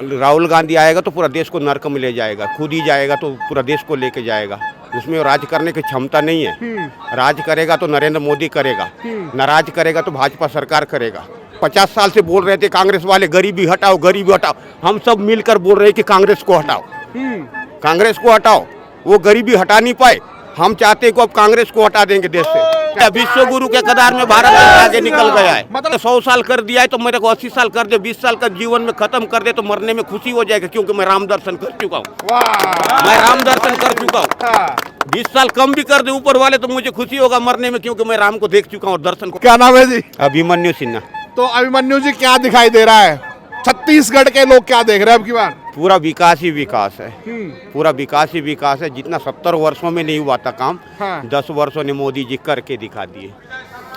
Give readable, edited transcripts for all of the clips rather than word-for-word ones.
राहुल गांधी आएगा तो पूरा देश को नरक में ले जाएगा, खुद ही जाएगा तो पूरा देश को लेके जाएगा। उसमें राज करने की क्षमता नहीं है। राज करेगा तो नरेंद्र मोदी करेगा, नाराज करेगा तो भाजपा सरकार करेगा। 50 साल से बोल रहे थे कांग्रेस वाले गरीबी हटाओ, गरीबी हटाओ। हम सब मिलकर बोल रहे हैं कि कांग्रेस को हटाओ, कांग्रेस को हटाओ। वो गरीबी हटा नहीं पाए। हम चाहते हैं कि अब कांग्रेस को हटा देंगे देश से। विश्व गुरु के कदार में भारत आगे निकल गया है। मतलब 100 साल कर दिया है तो मेरे को 80 साल कर दे, 20 साल का जीवन में खत्म कर दे तो मरने में खुशी हो जाएगा, क्योंकि मैं राम दर्शन कर चुका हूँ। मैं राम दर्शन कर चुका हूँ। 20 साल कम भी कर दे ऊपर वाले तो मुझे खुशी होगा मरने में, क्योंकि मैं राम को देख चुका हूँ दर्शन को। क्या नाम है जी? अभिमन्यु सिन्हा। तो अभिमन्यु जी क्या दिखाई दे रहा है? छत्तीसगढ़ के लोग क्या देख रहे हैं अब की बार? पूरा विकास ही विकास है, पूरा विकास ही विकास है। जितना 70 वर्षों में नहीं हुआ था काम, 10 वर्षों ने मोदी जी करके दिखा दिए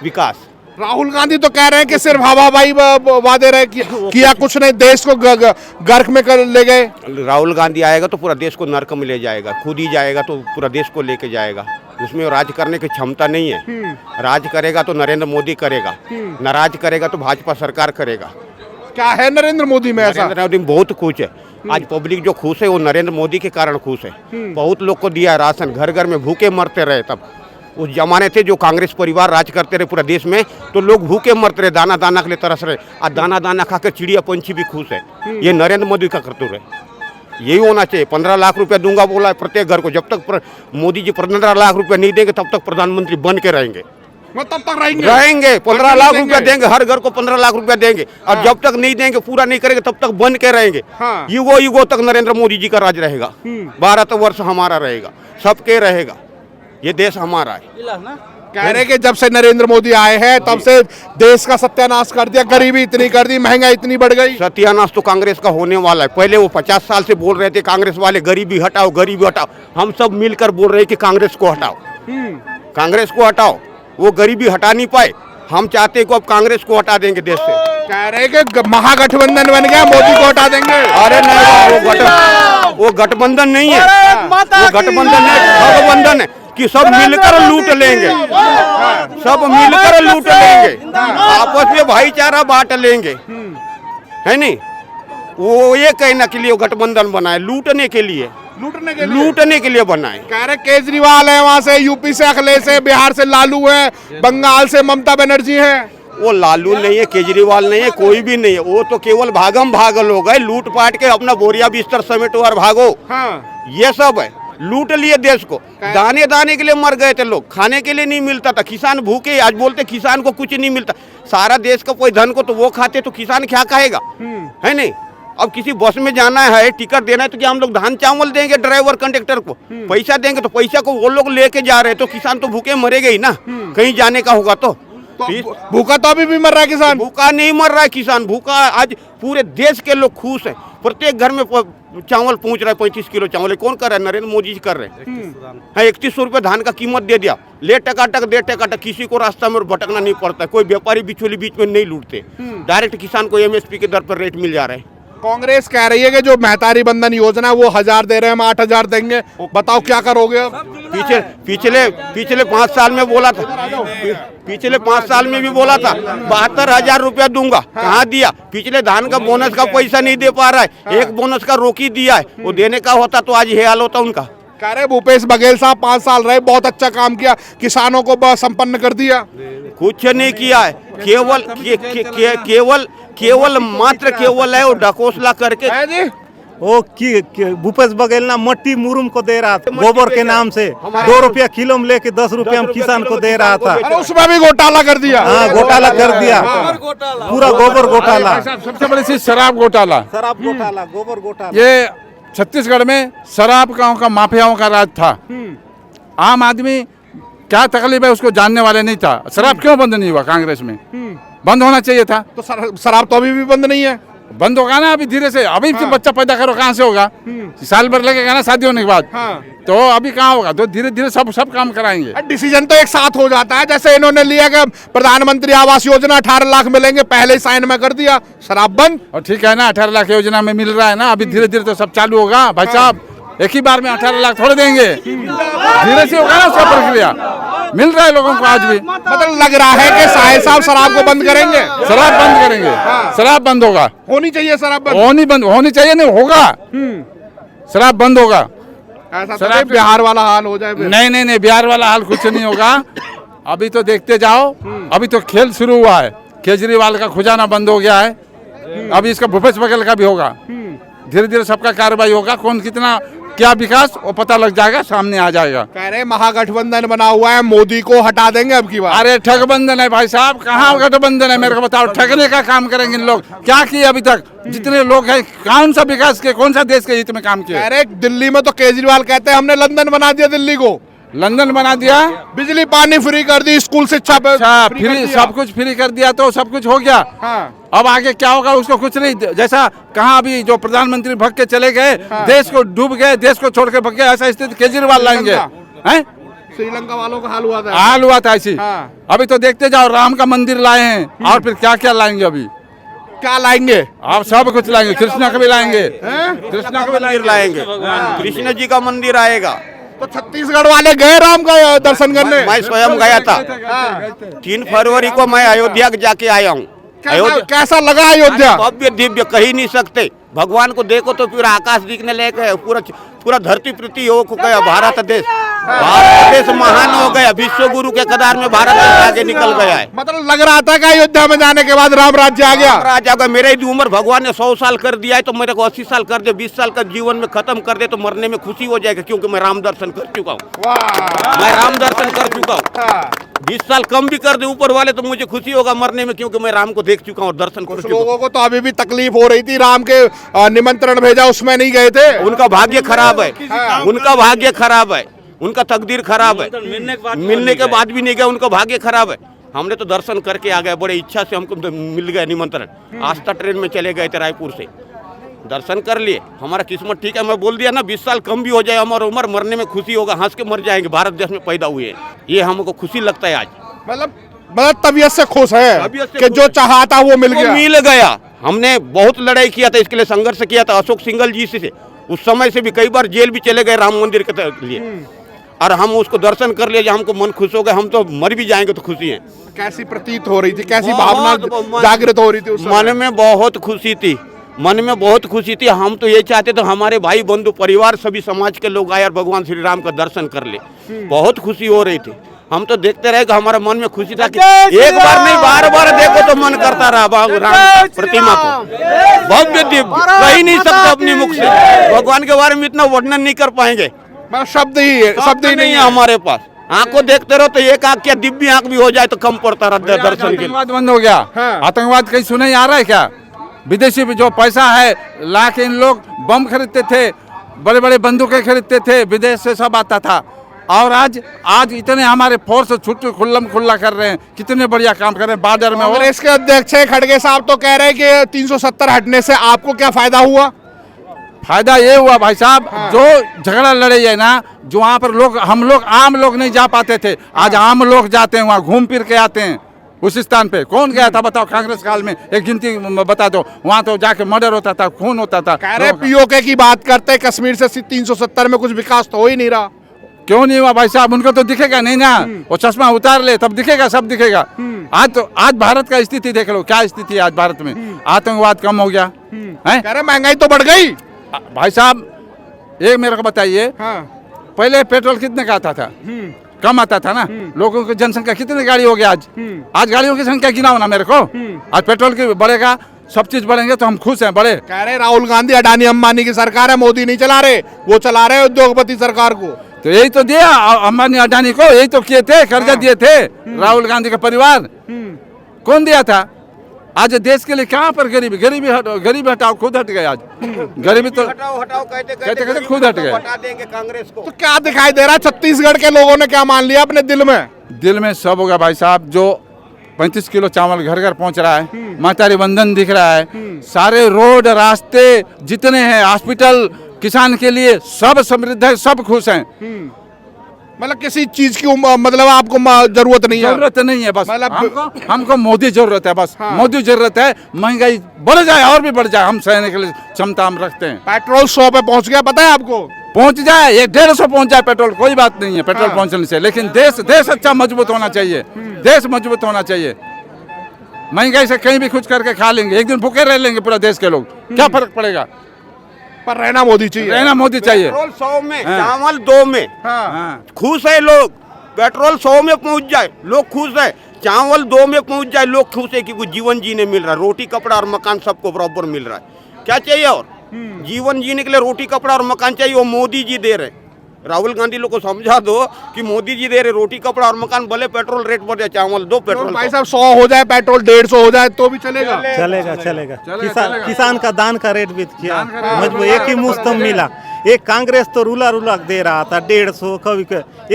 विकास। राहुल गांधी तो कह रहे हैं कि सिर्फ हवा भाई वादे रहे, किया कुछ नहीं, देश को गर्क में कर ले गए। राहुल गांधी आएगा तो पूरा देश को नरक में ले जाएगा, खुद ही जाएगा तो पूरा देश को लेके जाएगा। उसमें राज करने की क्षमता नहीं है। राज करेगा तो नरेंद्र मोदी करेगा, नाराज करेगा तो भाजपा सरकार करेगा। क्या है नरेंद्र मोदी में ऐसा? नरेंद्र मोदी में बहुत कुछ है। आज पब्लिक जो खुश है वो नरेंद्र मोदी के कारण खुश है। बहुत लोग को दिया है राशन, घर घर में भूखे मरते रहे। तब उस जमाने थे जो कांग्रेस परिवार राज करते रहे पूरा देश में, तो लोग भूखे मरते रहे, दाना दाना के लिए तरस रहे। आज दाना दाना खाकर चिड़िया पंछी भी खुश है। ये नरेंद्र मोदी का करतूत है। यही होना चाहिए। 15 लाख रुपया दूंगा बोला है प्रत्येक घर को। जब तक मोदी जी 15 लाख रुपया नहीं देंगे तब तक प्रधानमंत्री बन के रहेंगे। तब तक रहेंगे 15 लाख रुपया देंगे, हर घर को 15 लाख रुपया देंगे। और जब तक नहीं देंगे, पूरा नहीं करेंगे, तब तक बन के रहेंगे। युगो युगो तक नरेंद्र मोदी जी का राज रहेगा। 12 वर्ष हमारा रहेगा, सबके रहेगा। ये देश हमारा है। कह रहे कि जब से नरेंद्र मोदी आए हैं तब से देश का सत्यानाश कर दिया, गरीबी इतनी कर दी, महंगाई इतनी बढ़ गई। सत्यानाश तो कांग्रेस का होने वाला है। पहले वो 50 साल से बोल रहे थे कांग्रेस वाले गरीबी हटाओ, गरीबी हटाओ। हम सब मिलकर बोल रहे हैं कि कांग्रेस को हटाओ, कांग्रेस को हटाओ। वो गरीबी हटा नहीं पाए। हम चाहते हैं कि अब कांग्रेस को हटा देंगे देश से। कह रहे कि महागठबंधन बन गया, मोदी को हटा देंगे। अरे नहीं, वो गठबंधन नहीं है, वो गठबंधन है, गठबंधन है कि सब मिलकर लूट लेंगे, सब मिलकर लूट लेंगे, आपस में भाईचारा बांट लेंगे, है नहीं। वो ये कहना के लिए गठबंधन बनाए, लूटने के लिए, लूटने के लिए बनाए। कह रहे केजरीवाल है, वहाँ से यूपी से अखिलेश है, बिहार से लालू है, बंगाल से ममता बनर्जी है। वो लालू नहीं है, केजरीवाल नहीं है, कोई भी नहीं है। वो तो केवल भागम भाग लोग है, लूट पाट के अपना बोरिया बिस्तर समेटो और भागो। ये सब है, लूट लिए देश को। दाने दाने के लिए मर गए थे लोग, खाने के लिए नहीं मिलता था। किसान भूखे, आज बोलते किसान को कुछ नहीं मिलता। सारा देश का कोई धन को तो वो खाते, तो किसान क्या खाएगा, है नहीं। अब किसी बस में जाना है, टिकट देना है, तो क्या हम लोग धान चावल देंगे ड्राइवर कंडक्टर को? पैसा देंगे तो पैसा को वो लोग लेके जा रहे हैं, तो किसान तो भूखे मरेगा ही ना। कहीं जाने का होगा तो भूखा तो अभी भी मर रहा है किसान। भूखा नहीं मर रहा है किसान, भूखा। आज पूरे देश के लोग खुश हैं। प्रत्येक घर में चावल पहुंच रहा है, 35 किलो चावल। कौन कर रहा है? नरेंद्र मोदी जी कर रहे हैं। 3100 रुपये धान का कीमत दे दिया, ले टकाटक दे टकाटक। किसी को रास्ता में भटकना नहीं पड़ता। कोई व्यापारी बिचौली बीच में नहीं लूटते, डायरेक्ट किसान को MSP के दर पर रेट मिल जा रहा है। कांग्रेस कह रही है कि जो मेहतारी बंधन योजना वो 1000 दे रहे हैं, हम 8000 देंगे। बताओ क्या करोगे अब? पिछले 5 साल में बोला था, पिछले 5 साल में भी बोला था 72,000 रुपया दूंगा। कहाँ दिया? पिछले धान का बोनस का पैसा नहीं दे पा रहा है। एक बोनस का रोकी दिया है, वो देने का होता तो आज ये हाल होता उनका। कह रहे भूपेश बघेल साहब 5 साल रहे, बहुत अच्छा काम किया, किसानों को संपन्न कर दिया। कुछ नहीं किया है, केवल मात्र केवल है वो ढकोसला करके। वो भूपेश बघेल ना मट्टी मुरुम को दे रहा था, गोबर के नाम से 2 रुपया किलो में लेके 10 रुपया में किसान को दे रहा था। अरे उसमें भी घोटाला कर दिया। हाँ, घोटाला कर दिया, पूरा गोबर घोटाला। सबसे बड़ी चीज शराब घोटाला, गोबर घोटाला। ये छत्तीसगढ़ में शराब का माफियाओं का राज था। आम आदमी क्या तकलीफ है उसको जानने वाले नहीं था। शराब क्यों बंद नहीं हुआ कांग्रेस में? बंद होना चाहिए था। तो शराब तो अभी भी बंद नहीं है। बंद होगा ना अभी धीरे से। अभी बच्चा पैदा करो कहाँ से होगा? साल भर लगेगा ना शादी होने के बाद। तो अभी कहाँ होगा? तो धीरे धीरे सब काम कराएंगे। डिसीजन तो एक साथ हो जाता है। जैसे इन्होंने लिया कि प्रधानमंत्री आवास योजना 18 लाख मिलेंगे, पहले ही साइन में कर दिया, शराब बंद। और ठीक है ना, 18 लाख योजना में मिल रहा है ना। अभी धीरे धीरे तो सब चालू होगा भाई साहब। एक ही बार में 18 लाख थोड़े देंगे, धीरे से होगा ना उसका प्रक्रिया। मिल रहा है लोगों को आज भी। मतलब लग रहा है कि साहिब साहब शराब को बंद करेंगे, शराब बंद करेंगे, शराब बंद होगा, होनी चाहिए शराब बंद, होनी चाहिए, नहीं होगा, शराब बंद होगा। ऐसा तो नहीं बिहार वाला हाल हो जाए फिर। नहीं नहीं नहीं, बिहार वाला हाल कुछ नहीं होगा। अभी तो देखते जाओ, अभी तो खेल शुरू हुआ है। केजरीवाल का खुजाना बंद हो गया है, अभी इसका भूपेश बघेल का भी होगा। धीरे धीरे सबका कार्रवाई होगा, कौन कितना क्या विकास वो पता लग जाएगा, सामने आ जाएगा। कह रहे महागठबंधन बना हुआ है, मोदी को हटा देंगे अब की बार। अरे ठगबंधन है भाई साहब, कहाँ गठबंधन है मेरे को बताओ। ठगने का काम करेंगे इन लोग, क्या किए अभी तक जितने लोग हैं, कौन सा विकास के, कौन सा देश के हित में काम किया। कह रहे दिल्ली में तो केजरीवाल कहते हैं हमने लंदन बना दिया दिल्ली को, लंदन बना दिया, बिजली पानी फ्री कर दी, स्कूल शिक्षा पे फ्री कर फ्री, दिया। सब कुछ फ्री कर दिया तो सब कुछ हो गया। हाँ। अब आगे क्या होगा उसको कुछ नहीं, जैसा कहाँ अभी जो प्रधानमंत्री भग के चले गए, देश को डूब गए, देश को छोड़ के भग गए, ऐसा स्थिति केजरीवाल लाएंगे हैं। श्रीलंका वालों का हाल हुआ था, हाल हुआ था ऐसी। हाँ। अभी तो देखते जाओ, राम का मंदिर लाए हैं और फिर क्या क्या लाएंगे अभी, क्या लाएंगे? आप सब कुछ लाएंगे, कृष्णा का भी लाएंगे, कृष्णा का मंदिर लाएंगे, कृष्ण जी का मंदिर आएगा। तो छत्तीसगढ़ वाले गए राम का दर्शन करने? मैं स्वयं गया था, 3 फरवरी को मैं अयोध्या जाके आया हूँ। कैसा लगा अयोध्या? भव्य दिव्य, कही नहीं सकते। भगवान को देखो तो पूरा आकाश दिखने लगे, पूरा धरती पृथ्वी हो गया। भारत देश महान हो गया, विश्व गुरु के कदार में भारत देश आगे निकल गया है। मतलब लग रहा था कि अयोध्या में जाने के बाद राम राज्य आ गया। राजा का मेरे ही उम्र भगवान ने 100 साल कर दिया है, तो मेरे को 80 साल कर दे, 20 साल का जीवन में खत्म कर दे तो मरने में खुशी हो जाएगा, क्योंकि मैं राम दर्शन कर चुका हूँ। मैं राम दर्शन कर चुका हूँ। 20 साल कम भी कर दे ऊपर वाले तो मुझे खुशी होगा मरने में, क्योंकि मैं राम को देख चुका हूँ और दर्शन कर चुका हूँ। लोगों को तो अभी भी तकलीफ हो रही थी, राम के निमंत्रण भेजा उसमें नहीं गए थे। उनका भाग्य खराब है, उनका भाग्य खराब है, उनका तकदीर खराब है, मिलने के बाद भी नहीं गया, उनका भाग्य खराब है। हमने तो दर्शन करके आ गए, बड़े इच्छा से हमको मिल गया निमंत्रण। आस्था ट्रेन में चले गए थे रायपुर से, दर्शन कर लिए, हमारा किस्मत ठीक है। मैं बोल दिया ना, 20 साल कम भी हो जाए हमारा उम्र, मरने में खुशी होगा, हंस के मर जाएंगे। भारत देश में पैदा हुए हैं, ये हमको खुशी लगता है आज। मतलब तबीयत से खुश है कि जो चाहा था वो मिल गया। हमने बहुत लड़ाई किया था, इसके लिए संघर्ष किया था अशोक सिंघल जी से। उस समय से भी कई बार जेल भी चले गए राम मंदिर के लिए, और हम उसको दर्शन कर लिए, हमको मन खुश हो गया। हम तो मर भी जाएंगे तो खुशी है। कैसी प्रतीत हो रही थी, कैसी भावना जागृत हो रही थी उस समय? मन में बहुत खुशी थी, मन में बहुत खुशी थी। हम तो ये चाहते थे हमारे भाई बंधु परिवार सभी समाज के लोग आए और भगवान श्री राम का दर्शन कर ले। बहुत खुशी हो रही थी, हम तो देखते रहे कि हमारा मन में खुशी था कि एक बार नहीं बार बार देखो तो मन करता रहा राम प्रतिमा को। भव्य दिव्य, कही नहीं सकते अपने मुख से, भगवान के बारे में इतना वर्णन नहीं कर पाएंगे। शब्द ही नहीं है हमारे पास। आँख को देखते रहो तो एक आँख या दिव्य आँख भी हो जाए तो कम पड़ता रहता है दर्शन के। आतंकवाद बंद हो गया, आतंकवाद कहीं सुने आ रहा है क्या? विदेशी जो पैसा है ला के इन लोग बम खरीदते थे, बड़े बड़े बंदूकें खरीदते थे, विदेश से सब आता था। और आज इतने हमारे फोर्स छुट्टी खुल्ला कर रहे हैं, कितने बढ़िया काम कर रहे हैं बॉर्डर में। कांग्रेस के अध्यक्ष खड़गे साहब तो कह रहे हैं कि 370 हटने से आपको क्या फायदा हुआ? फायदा ये हुआ भाई साहब, जो झगड़ा लड़े है ना, जो वहाँ पर लोग आम लोग नहीं जा पाते थे, आज आम लोग जाते हैं वहाँ, घूम फिर के आते हैं। उस स्थान पे कौन गया था बताओ कांग्रेस काल में? एक गिनती बता दो। वहाँ तो जाके मर्डर होता था, खून होता था। कह रहे पीओके की बात करते, कश्मीर से 370 में कुछ विकास तो हो ही नहीं रहा। क्यों नहीं हुआ भाई साहब? उनको तो दिखेगा नहीं ना, वो चश्मा उतार ले तब दिखेगा, सब दिखेगा। आज भारत का स्थिति देख लो, क्या स्थिति है आज भारत में। आतंकवाद कम हो गया है, कह रहे महंगाई तो बढ़ गई। भाई साहब एक मेरे को बताइए, पहले पेट्रोल कितने का आता था? कम आता था ना। लोगों की जनसंख्या कितनी गाड़ी हो गया आज गाड़ियों की संख्या गिनाओ ना मेरे को। आज पेट्रोल की बढ़ेगा, सब चीज बढ़ेंगे तो हम खुश हैं बड़े। कह रहे राहुल गांधी अडानी अंबानी की सरकार है, मोदी नहीं चला रहे, वो चला रहे उद्योगपति सरकार को। तो यही तो दिया अंबानी अडानी को, यही तो किए थे, कर्जा दिए थे। राहुल गांधी का परिवार कौन दिया था? आज देश के लिए कहाँ पर गरीबी हटाओ, खुद हट गए। आज गरीबी तो हटाओ कहते खुद हट गए। हटा देंगे कांग्रेस को। तो क्या दिखाई दे रहा है? छत्तीसगढ़ के लोगों ने क्या मान लिया अपने दिल में? सब होगा भाई साहब। जो 35 किलो चावल घर घर पहुंच रहा है, मातारी बंधन दिख रहा है, सारे रोड रास्ते जितने हैं, हॉस्पिटल किसान के लिए सब समृद्ध है, सब खुश हैं। मतलब किसी चीज की मतलब आपको जरूरत नहीं है बस मतलब हमको मोदी जरूरत है, बस मोदी जरूरत है। महंगाई बढ़ जाए और भी बढ़ जाए, हम सहने के लिए क्षमता हम रखते हैं। पेट्रोल 100 पे पहुंच गया, पता है आपको? पहुंच जाए, ये 150 पहुंच जाए पेट्रोल, कोई बात नहीं है पेट्रोल पहुंचने से, लेकिन देश अच्छा मजबूत होना चाहिए, देश मजबूत होना चाहिए। महंगाई से कहीं भी कुछ करके खा लेंगे, एक दिन भूखे रह लेंगे पूरा देश के लोग, क्या फर्क पड़ेगा? पर रहना मोदी चाहिए। रहना मोदी चाहिए। पेट्रोल 100 में, चावल 2 में, हाँ। खुश है लोग। पेट्रोल 100 में पहुंच जाए, लोग खुश है। चावल 2 में पहुंच जाए, लोग खुश है कि कुछ जीवन जीने मिल रहा है, रोटी कपड़ा और मकान सबको बराबर मिल रहा है। क्या चाहिए और? जीवन जीने के लिए रोटी कपड़ा और मकान चाहिए, वो मोदी जी दे रहे। राहुल गांधी लोग को समझा दो कि मोदी जी दे रहे रोटी कपड़ा और मकान, भले पेट्रोल रेट बढ़ जाए, चावल 2 पेट्रोल भाई साहब 100 हो जाए पेट्रोल, 150 हो जाए तो भी चलेगा। चलेगा चलेगा। चलेगा। किसान का दान का रेट भी किया दान का रेट मजबूत, एक ही मुश्त मिला। एक कांग्रेस तो रूला दे रहा था 150, कभी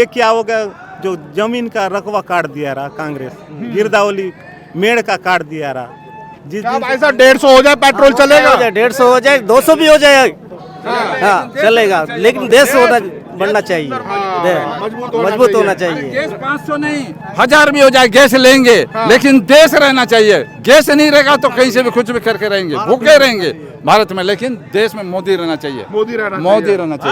एक क्या हो गया, जो जमीन का रकबा काट दिया रहा कांग्रेस, गिरदावली मेड़ का काट दिया रहा। जिस क्या दिन भाई साहब 150 हो जाए पेट्रोल चलेगा? 150 हो जाए, 200 भी हो जाए, हाँ चलेगा, लेकिन देश बढ़ना चाहिए, मजबूत होना चाहिए। गैस 500 नहीं 1000 भी हो जाए, गैस लेंगे, लेकिन देश रहना चाहिए। गैस नहीं रहेगा तो कहीं से भी कुछ भी करके रहेंगे, भूखे रहेंगे भारत में, लेकिन देश में मोदी रहना चाहिए, मोदी रहना मोदी रहना चाहिए।